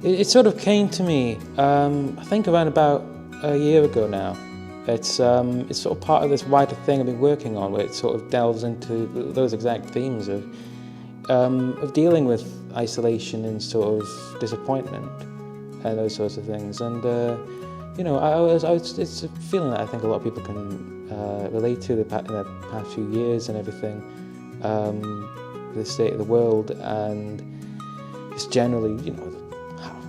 It sort of came to me, I think around about a year ago now. It's sort of part of this wider thing I've been working on, where it sort of delves into those exact themes of dealing with isolation and sort of disappointment and those sorts of things. And you know, it's a feeling that I think a lot of people can relate to in the past few years and everything, the state of the world and just generally, you know,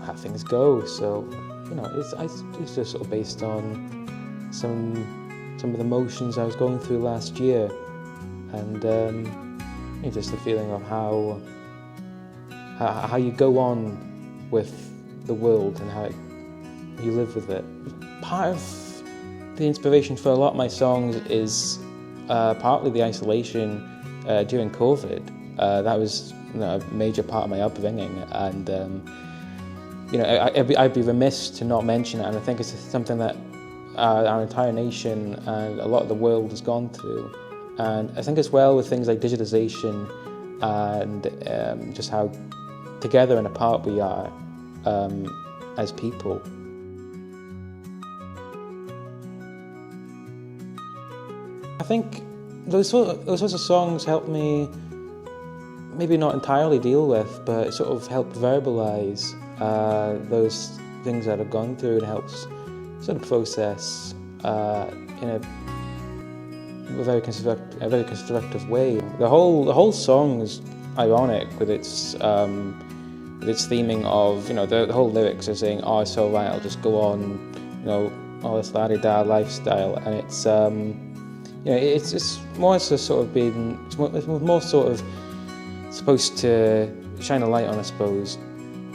how things go. So, you know, it's just sort of based on some of the emotions I was going through last year, and you know, just the feeling of how you go on with the world and how you live with it. Part of the inspiration for a lot of my songs is partly the isolation during COVID. That was, you know, a major part of my upbringing, and you know, I'd be remiss to not mention it, and I think it's something that our entire nation and a lot of the world has gone through. And I think as well with things like digitization and just how together and apart we are as people. I think those sorts of songs help me maybe not entirely deal with, but sort of help verbalize those things that I've gone through, and helps sort of process in a very constructive way. The whole song is ironic with its theming of, you know, the whole lyrics are saying, "Oh, it's all right, I'll just go on, you know, all this la-di-da lifestyle," and it's you know, it's more so sort of being, it's more sort of supposed to shine a light on, I suppose,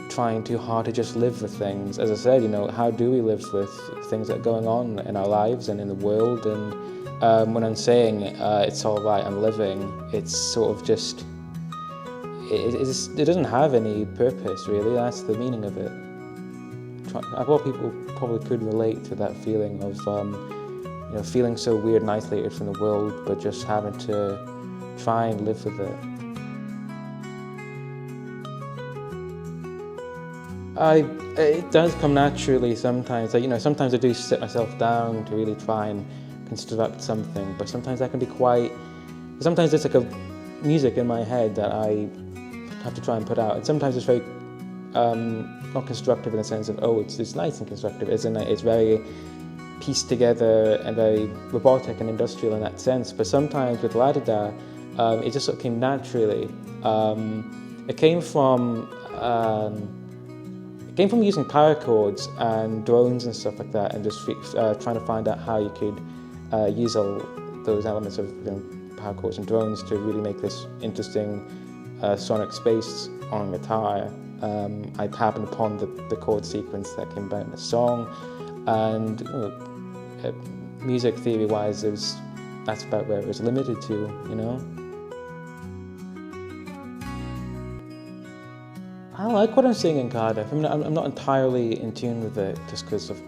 trying too hard to just live with things. As I said, you know, how do we live with things that are going on in our lives and in the world? And when I'm saying it's all right, I'm living, it's sort of just, it doesn't have any purpose really. That's the meaning of it. A lot of people probably could relate to that feeling of you know, feeling so weird and isolated from the world, but just having to try and live with it. It does come naturally sometimes. You know, sometimes I do sit myself down to really try and construct something, but sometimes that can be quite. Sometimes it's like a music in my head that I have to try and put out, and sometimes it's very not constructive in the sense of, oh, it's nice and constructive, isn't it? It's very pieced together and very robotic and industrial in that sense. But sometimes with La-Da-Da, it just sort of came naturally. It came from using power chords and drones and stuff like that, and just trying to find out how you could use all those elements of, you know, power chords and drones to really make this interesting sonic space on guitar. I happened upon the chord sequence that came about in the song, and you know, music theory-wise, that's about where it was limited to, you know. I like what I'm seeing in Cardiff. I mean, I'm not entirely in tune with it just because of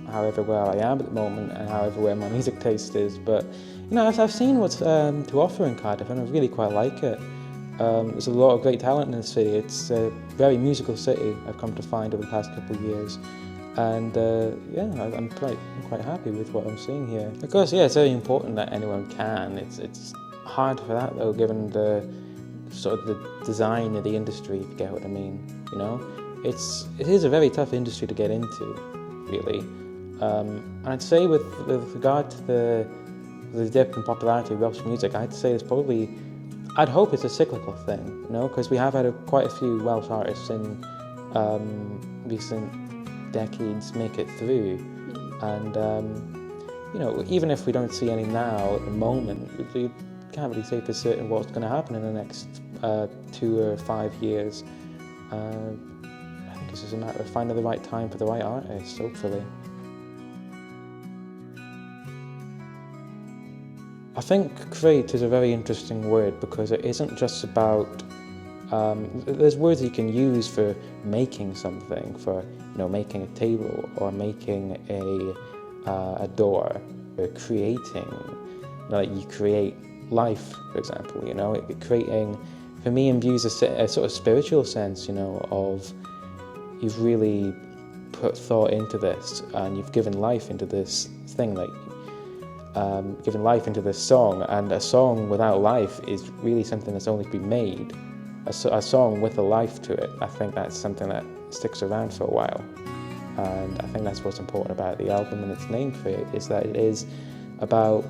how everywhere I am at the moment and how everywhere my music taste is. But you know, I've seen what's to offer in Cardiff, and I really quite like it. There's a lot of great talent in the city. It's a very musical city, I've come to find over the past couple of years. And yeah, I'm quite happy with what I'm seeing here. Of course, yeah, it's very important that anyone can. It's hard for that though, given the sort of the design of the industry, if you get what I mean. You know, it is a very tough industry to get into, really. And I'd say with regard to the dip in popularity of Welsh music, I'd say it's probably, I'd hope it's a cyclical thing, you know, because we have had quite a few Welsh artists in recent decades make it through, and you know, even if we don't see any now at the moment, we can't really say for certain what's going to happen in the next 2 or 5 years. I think it's just a matter of finding the right time for the right artist, hopefully. I think create is a very interesting word because it isn't just about, there's words you can use for making something, for, you know, making a table or making a door, or creating, you know, like you create life, for example, you know, creating, for me, imbues a sort of spiritual sense, you know, of you've really put thought into this and you've given life into this thing, like given life into this song, and a song without life is really something that's only been made. A song with a life to it, I think that's something that sticks around for a while. And I think that's what's important about the album and its name, Create, is that it is about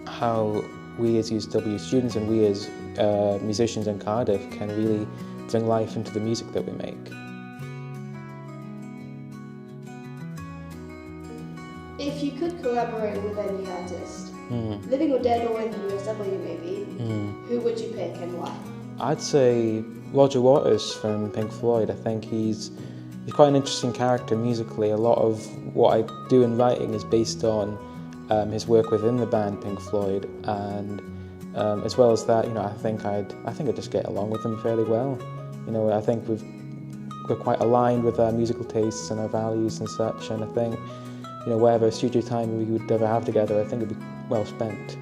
how we as UCW students and we as musicians in Cardiff can really bring life into the music that we make. If you could collaborate with any artist, living or dead or in the USW maybe, who would you pick and why? I'd say Roger Waters from Pink Floyd. I think he's quite an interesting character musically. A lot of what I do in writing is based on his work within the band Pink Floyd, and as well as that, you know, I think I'd just get along with him fairly well. You know, I think we're quite aligned with our musical tastes and our values and such, and I think, you know, whatever studio time we would ever have together, I think it'd be well spent.